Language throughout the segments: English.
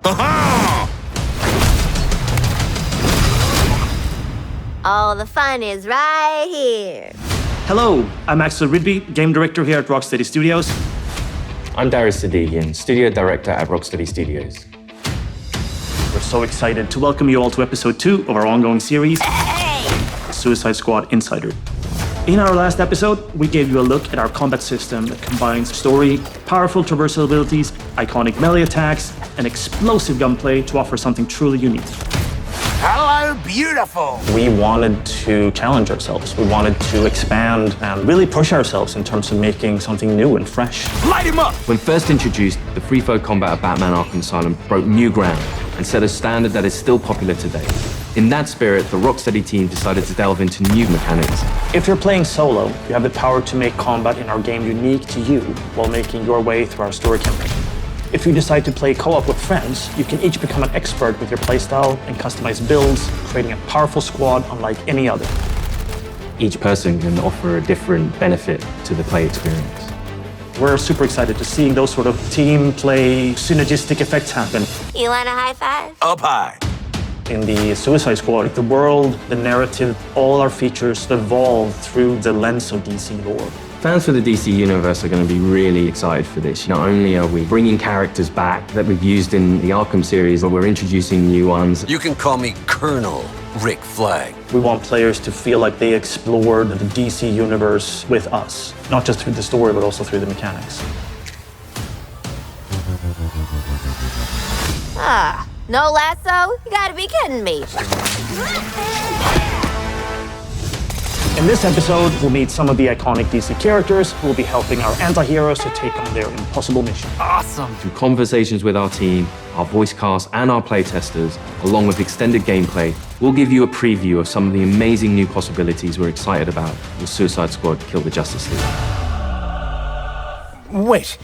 Aha! All the fun is right here. Hello, I'm Axel Rydby, game director here at Rocksteady Studios. I'm Darius Sadigian, studio director at Rocksteady Studios. We're so excited to welcome you all to episode 2 of our ongoing series, Suicide Squad Insider. In our last episode, we gave you a look at our combat system that combines story, powerful traversal abilities, iconic melee attacks, and explosive gunplay to offer something truly unique. Hello, beautiful! We wanted to challenge ourselves. We wanted to expand and really push ourselves in terms of making something new and fresh. Light him up! When first introduced, the free-flow combat of Batman Arkham Asylum broke new ground and set a standard that is still popular today. In that spirit, the Rocksteady team decided to delve into new mechanics. If you're playing solo, you have the power to make combat in our game unique to you while making your way through our story campaign. If you decide to play co-op with friends, you can each become an expert with your playstyle and customize builds, creating a powerful squad unlike any other. Each person can offer a different benefit to the play experience. We're super excited to see those sort of team play, synergistic effects happen. You want a high five? Up high. In the Suicide Squad, the world, the narrative, all our features evolve through the lens of DC lore. Fans for the DC Universe are going to be really excited for this. Not only are we bringing characters back that we've used in the Arkham series, but we're introducing new ones. You can call me Colonel Rick Flag. We want players to feel like they explored the DC Universe with us, not just through the story, but also through the mechanics. No lasso? You gotta be kidding me. In this episode, we'll meet some of the iconic DC characters who will be helping our anti-heroes to take on their impossible mission. Awesome. Through conversations with our team, our voice cast, and our playtesters, along with extended gameplay, we'll give you a preview of some of the amazing new possibilities we're excited about with Suicide Squad Kill the Justice League. Wait,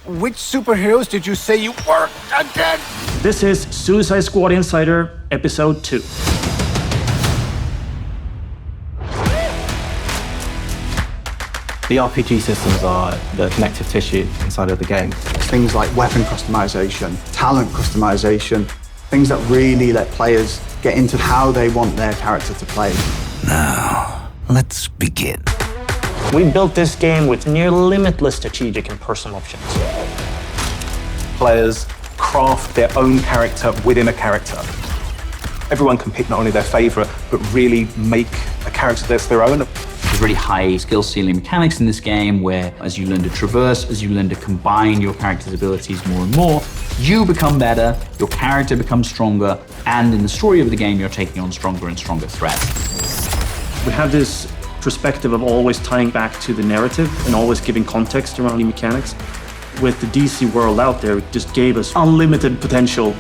which superheroes did you say you were again? This is Suicide Squad Insider, Episode 2. The RPG systems are the connective tissue inside of the game. Things like weapon customization, talent customization, things that really let players get into how they want their character to play. Now, let's begin. We built this game with near limitless strategic and personal options. Players craft their own character within a character. Everyone can pick not only their favorite, but really make a character that's their own. There's really high skill ceiling mechanics in this game where as you learn to traverse, as you learn to combine your character's abilities more and more, you become better, your character becomes stronger, and in the story of the game, you're taking on stronger and stronger threats. We have this perspective of always tying back to the narrative and always giving context around the mechanics. With the DC world out there, it just gave us unlimited potential.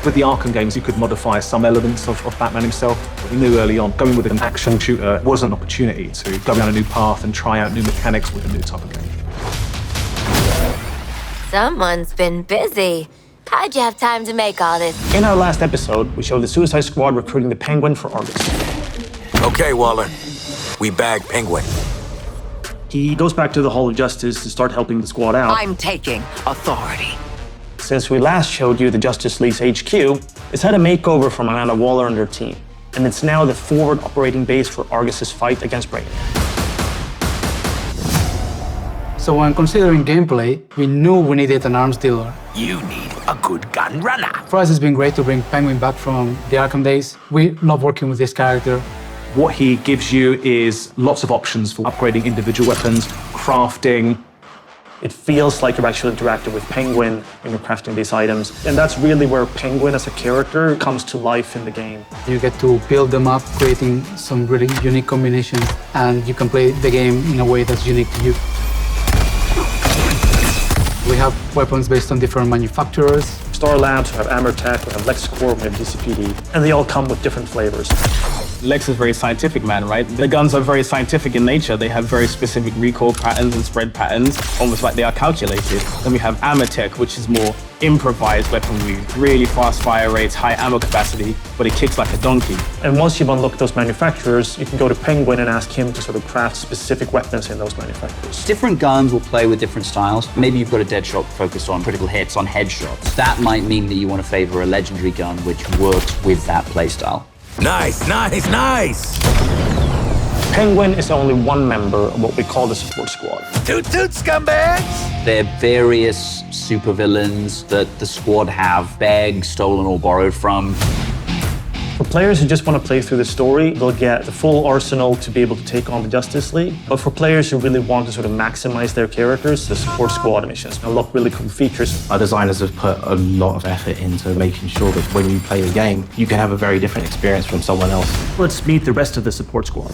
With the Arkham games, you could modify some elements of Batman himself. But we knew early on, going with an action shooter was an opportunity to go down a new path and try out new mechanics with a new type of game. Someone's been busy. How'd you have time to make all this? In our last episode, we showed the Suicide Squad recruiting the Penguin for Argus. Okay, Waller. We bagged Penguin. He goes back to the Hall of Justice to start helping the squad out. I'm taking authority. Since we last showed you the Justice League's HQ, it's had a makeover from Amanda Waller and her team, and it's now the forward operating base for Argus's fight against Brainiac. So when considering gameplay, we knew we needed an arms dealer. You need a good gun runner. For us, it's been great to bring Penguin back from the Arkham days. We love working with this character. What he gives you is lots of options for upgrading individual weapons, crafting. It feels like you're actually interacting with Penguin when you're crafting these items, and that's really where Penguin as a character comes to life in the game. You get to build them up, creating some really unique combinations, and you can play the game in a way that's unique to you. We have weapons based on different manufacturers. Star Labs, we have Armor Tech, we have LexCorp, we have DCPD, and they all come with different flavors. Lex is very scientific man, right? The guns are very scientific in nature. They have very specific recoil patterns and spread patterns, almost like they are calculated. Then we have Amatech, which is more improvised weaponry, really fast fire rates, high ammo capacity, but it kicks like a donkey. And once you've unlocked those manufacturers, you can go to Penguin and ask him to sort of craft specific weapons in those manufacturers. Different guns will play with different styles. Maybe you've got a Deadshot focused on critical hits, on headshots. That might mean that you want to favor a legendary gun which works with that playstyle. Nice, nice, nice! Penguin is only one member of what we call the support squad. Toot toot, scumbags! There are various supervillains that the squad have begged, stolen, or borrowed from. For players who just want to play through the story, they'll get the full arsenal to be able to take on the Justice League. But for players who really want to sort of maximize their characters, the support squad missions unlock really cool features. Our designers have put a lot of effort into making sure that when you play the game, you can have a very different experience from someone else. Let's meet the rest of the support squad.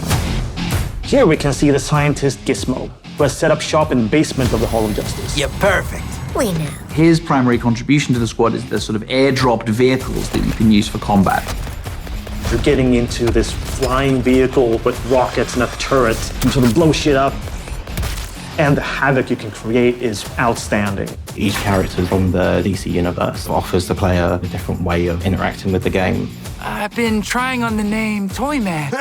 Here we can see the scientist Gizmo, who has set up shop in the basement of the Hall of Justice. You're perfect. We know. His primary contribution to the squad is the sort of airdropped vehicles that you can use for combat. You're getting into this flying vehicle with rockets and a turret and sort of blow shit up. And the havoc you can create is outstanding. Each character from the DC universe offers the player a different way of interacting with the game. I've been trying on the name Toyman.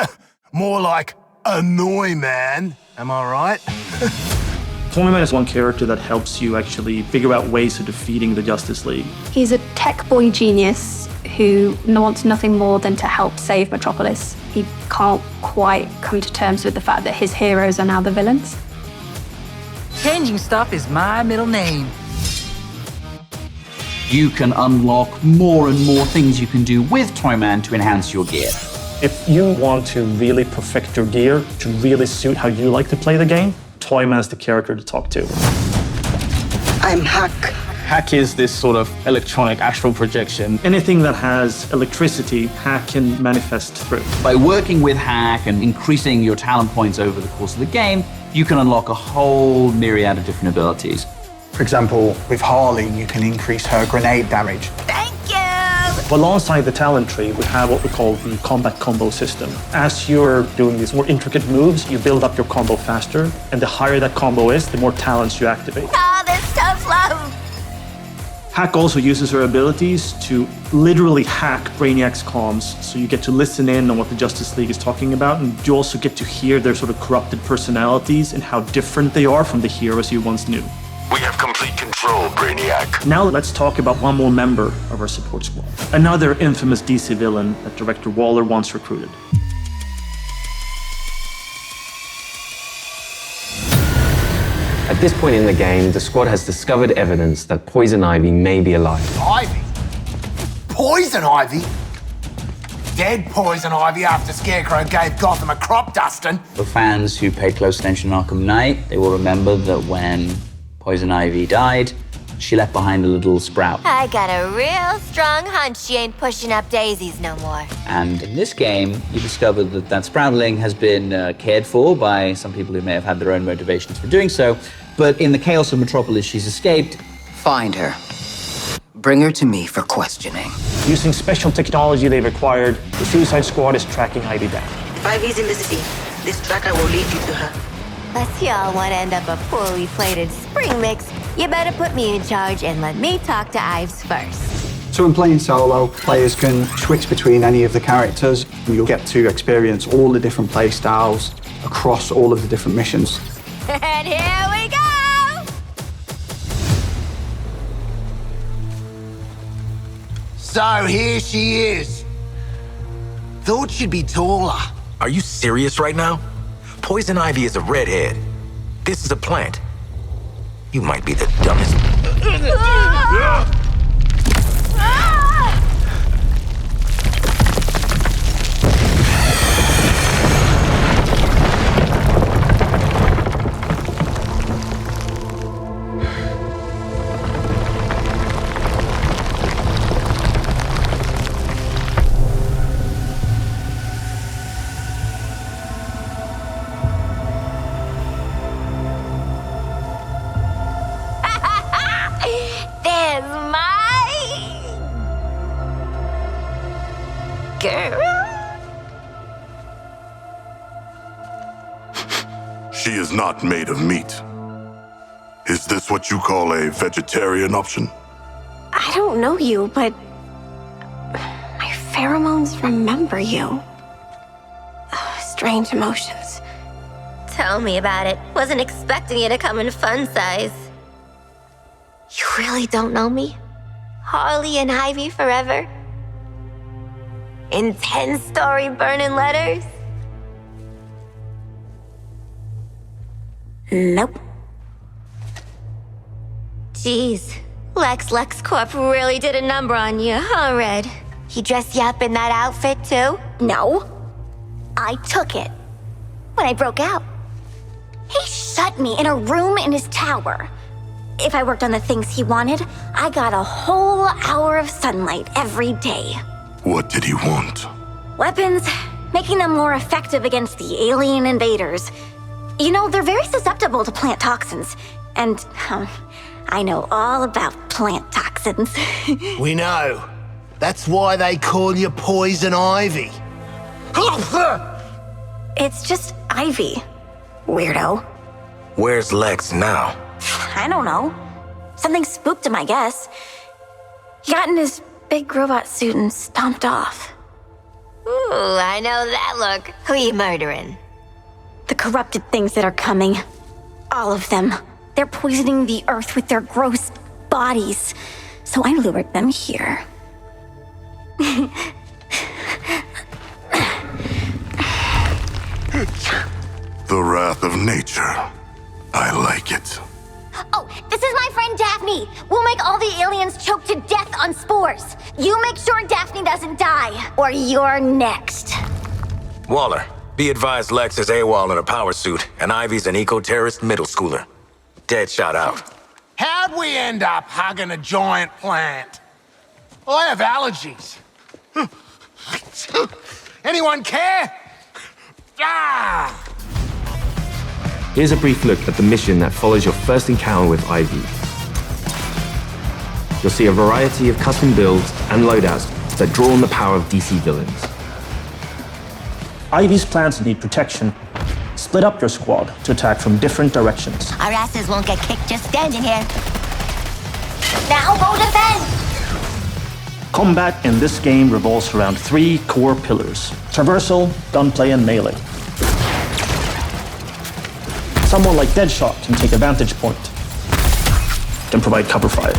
More like Annoy Man. Am I right? Toyman is one character that helps you actually figure out ways of defeating the Justice League. He's a tech boy genius who wants nothing more than to help save Metropolis. He can't quite come to terms with the fact that his heroes are now the villains. Changing stuff is my middle name. You can unlock more and more things you can do with Toyman to enhance your gear. If you want to really perfect your gear to really suit how you like to play the game, Toyman's the character to talk to. I'm Hack. Hack is this sort of electronic astral projection. Anything that has electricity, Hack can manifest through. By working with Hack and increasing your talent points over the course of the game, you can unlock a whole myriad of different abilities. For example, with Harley, you can increase her grenade damage. Thank you! Alongside the talent tree, we have what we call the combat combo system. As you're doing these more intricate moves, you build up your combo faster, and the higher that combo is, the more talents you activate. Oh, this tough love! Hack also uses her abilities to literally hack Brainiac's comms, so you get to listen in on what the Justice League is talking about, and you also get to hear their sort of corrupted personalities and how different they are from the heroes you once knew. We have complete control, Brainiac. Now let's talk about one more member of our support squad. Another infamous DC villain that Director Waller once recruited. At this point in the game, the squad has discovered evidence that Poison Ivy may be alive. Ivy? Poison Ivy? Dead Poison Ivy after Scarecrow gave Gotham a crop dusting. For fans who paid close attention to Arkham Knight, they will remember that when Poison Ivy died, she left behind a little sprout. I got a real strong hunch she ain't pushing up daisies no more. And in this game, you discover that that sproutling has been cared for by some people who may have had their own motivations for doing so. But in the chaos of Metropolis, she's escaped. Find her. Bring her to me for questioning. Using special technology they've acquired, the Suicide Squad is tracking Ivy down. If Ivy's in the city, this tracker will lead you to her. Unless y'all want to end up a poorly plated spring mix, you better put me in charge and let me talk to Ives first. So in playing solo, players can switch between any of the characters, and you'll get to experience all the different play styles across all of the different missions. And here we go! So here she is. Thought she'd be taller. Are you serious right now? Poison Ivy is a redhead. This is a plant. You might be the dumbest. There's my girl. She is not made of meat. Is this what you call a vegetarian option? I don't know you, but my pheromones remember you. Strange emotions. Tell me about it. Wasn't expecting you to come in fun size. You really don't know me? Harley and Ivy forever? In 10-story burning letters? Nope. Jeez, LexCorp really did a number on you, huh, Red? He dressed you up in that outfit, too? No. I took it. When I broke out. He shut me in a room in his tower. If I worked on the things he wanted, I got a whole hour of sunlight every day. What did he want? Weapons, making them more effective against the alien invaders. You know, they're very susceptible to plant toxins. And I know all about plant toxins. We know. That's why they call you Poison Ivy. It's just Ivy, weirdo. Where's Lex now? I don't know. Something spooked him, I guess. He got in his big robot suit and stomped off. Ooh, I know that look. Who you murdering? The corrupted things that are coming. All of them. They're poisoning the earth with their gross bodies. So I lured them here. The wrath of nature. I like it. Oh, this is my friend Daphne. We'll make all the aliens choke to death on spores. You make sure Daphne doesn't die, or you're next. Waller, be advised Lex is AWOL in a power suit, and Ivy's an eco-terrorist middle schooler. Dead shot out. How'd we end up hugging a giant plant? I have allergies. Anyone care? Ah! Here's a brief look at the mission that follows your first encounter with Ivy. You'll see a variety of custom builds and loadouts that draw on the power of DC villains. Ivy's plans need protection. Split up your squad to attack from different directions. Our asses won't get kicked just standing here. Now go defend! Combat in this game revolves around 3 core pillars: traversal, gunplay, and melee. Someone like Deadshot can take a vantage point, can provide cover fire.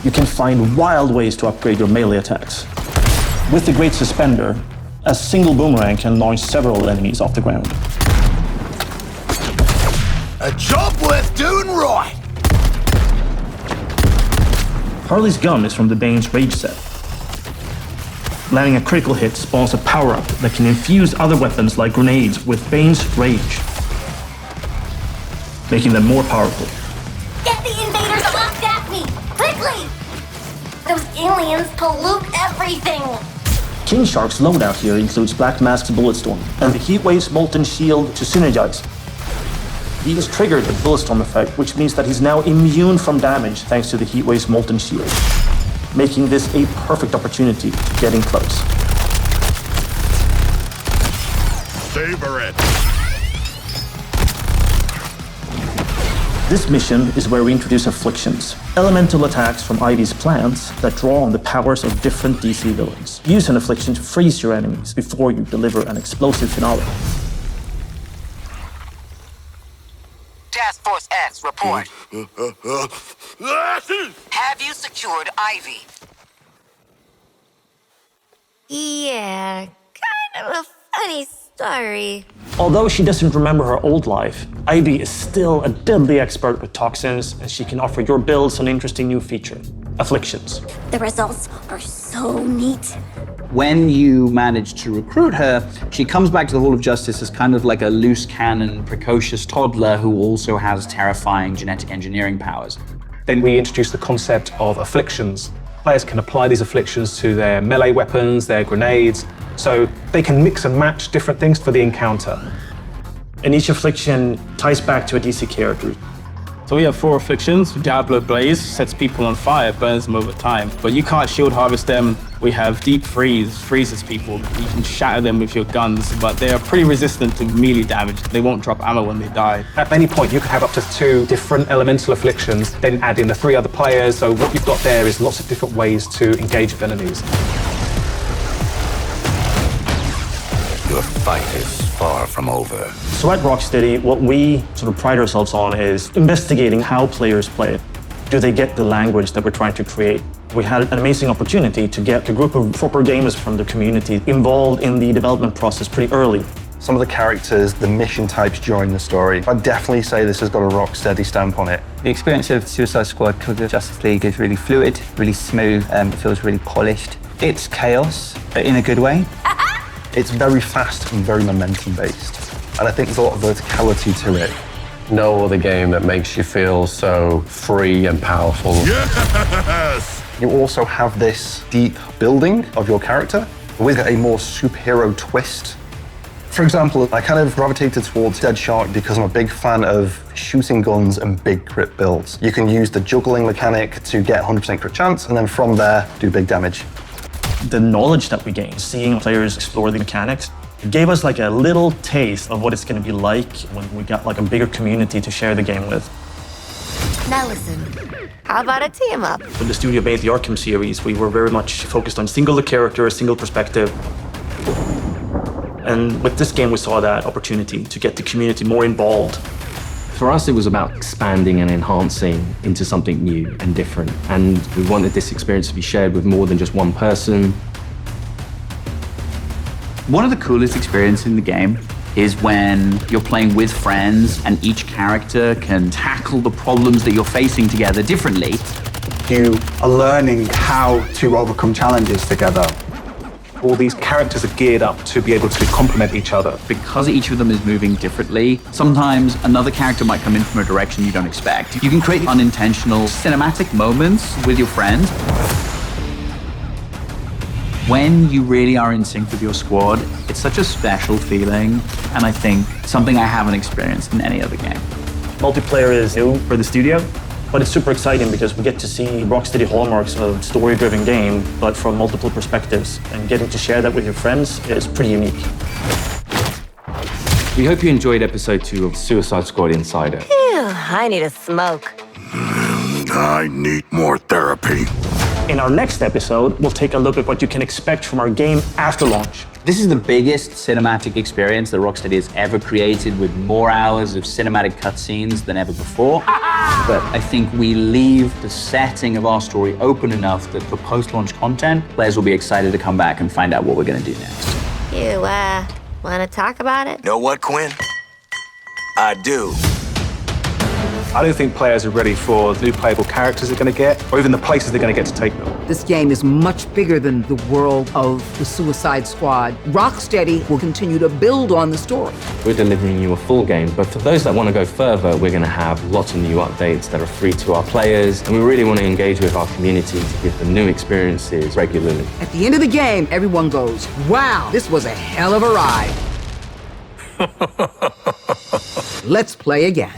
You can find wild ways to upgrade your melee attacks. With the Great Suspender, a single boomerang can launch several enemies off the ground. A job worth doing right! Harley's gun is from the Bane's Rage set. Landing a critical hit spawns a power-up that can infuse other weapons like grenades with Bane's Rage, making them more powerful. Get the invaders off Daphne! Quickly! Those aliens pollute everything! King Shark's loadout here includes Black Mask's Bulletstorm and the Heatwave's Molten Shield to synergize. He has triggered the Bulletstorm effect, which means that he's now immune from damage thanks to the Heatwave's Molten Shield, making this a perfect opportunity to get in close. Savor it! This mission is where we introduce afflictions, elemental attacks from Ivy's plans that draw on the powers of different DC villains. Use an affliction to freeze your enemies before you deliver an explosive finale. Task Force X, report. Have you secured Ivy? Yeah, kind of a funny story. Although she doesn't remember her old life, Ivy is still a deadly expert with toxins, and she can offer your builds an interesting new feature: afflictions. The results are so neat. When you manage to recruit her, she comes back to the Hall of Justice as kind of like a loose cannon, precocious toddler who also has terrifying genetic engineering powers. Then we introduce the concept of afflictions. Players can apply these afflictions to their melee weapons, their grenades, so they can mix and match different things for the encounter. And each affliction ties back to a DC character. So we have 4 afflictions. Diablo Blaze sets people on fire, burns them over time. But you can't shield harvest them. We have Deep Freeze, freezes people. You can shatter them with your guns, but they are pretty resistant to melee damage. They won't drop ammo when they die. At any point, you can have up to 2 different elemental afflictions, then add in the 3 other players. So what you've got there is lots of different ways to engage with enemies. Your fight is far from over. So at Rocksteady, what we sort of pride ourselves on is investigating how players play. Do they get the language that we're trying to create? We had an amazing opportunity to get a group of proper gamers from the community involved in the development process pretty early. Some of the characters, the mission types during the story, I'd definitely say this has got a Rocksteady stamp on it. The experience of Suicide Squad Kill the Justice League is really fluid, really smooth, it feels really polished. It's chaos, but in a good way. It's very fast and very momentum-based, and I think there's a lot of verticality to it. No other game that makes you feel so free and powerful. Yes! You also have this deep building of your character with a more superhero twist. For example, I kind of gravitated towards Dead Shark because I'm a big fan of shooting guns and big crit builds. You can use the juggling mechanic to get 100% crit chance, and then from there, do big damage. The knowledge that we gained, seeing players explore the mechanics, it gave us like a little taste of what it's going to be like when we got like a bigger community to share the game with. Now listen, how about a team up? When the studio made the Arkham series, we were very much focused on single character, single perspective. And with this game, we saw that opportunity to get the community more involved. For us, it was about expanding and enhancing into something new and different. And we wanted this experience to be shared with more than just one person. One of the coolest experiences in the game is when you're playing with friends and each character can tackle the problems that you're facing together differently. You are learning how to overcome challenges together. All these characters are geared up to be able to complement each other. Because each of them is moving differently, sometimes another character might come in from a direction you don't expect. You can create unintentional cinematic moments with your friends. When you really are in sync with your squad, it's such a special feeling, and I think something I haven't experienced in any other game. Multiplayer is new for the studio, but it's super exciting because we get to see Rocksteady hallmarks of story-driven game, but from multiple perspectives, and getting to share that with your friends is pretty unique. We hope you enjoyed episode 2 of Suicide Squad Insider. Phew, I need a smoke. I need more therapy. In our next episode, we'll take a look at what you can expect from our game after launch. This is the biggest cinematic experience that Rocksteady has ever created, with more hours of cinematic cutscenes than ever before. But I think we leave the setting of our story open enough that for post-launch content, players will be excited to come back and find out what we're going to do next. You, want to talk about it? Know what, Quinn? I do. I don't think players are ready for the new playable characters they're going to get, or even the places they're going to get to take them. This game is much bigger than the world of the Suicide Squad. Rocksteady will continue to build on the story. We're delivering you a full game, but for those that want to go further, we're going to have lots of new updates that are free to our players, and we really want to engage with our community to give them new experiences regularly. At the end of the game, everyone goes, wow, this was a hell of a ride. Let's play again.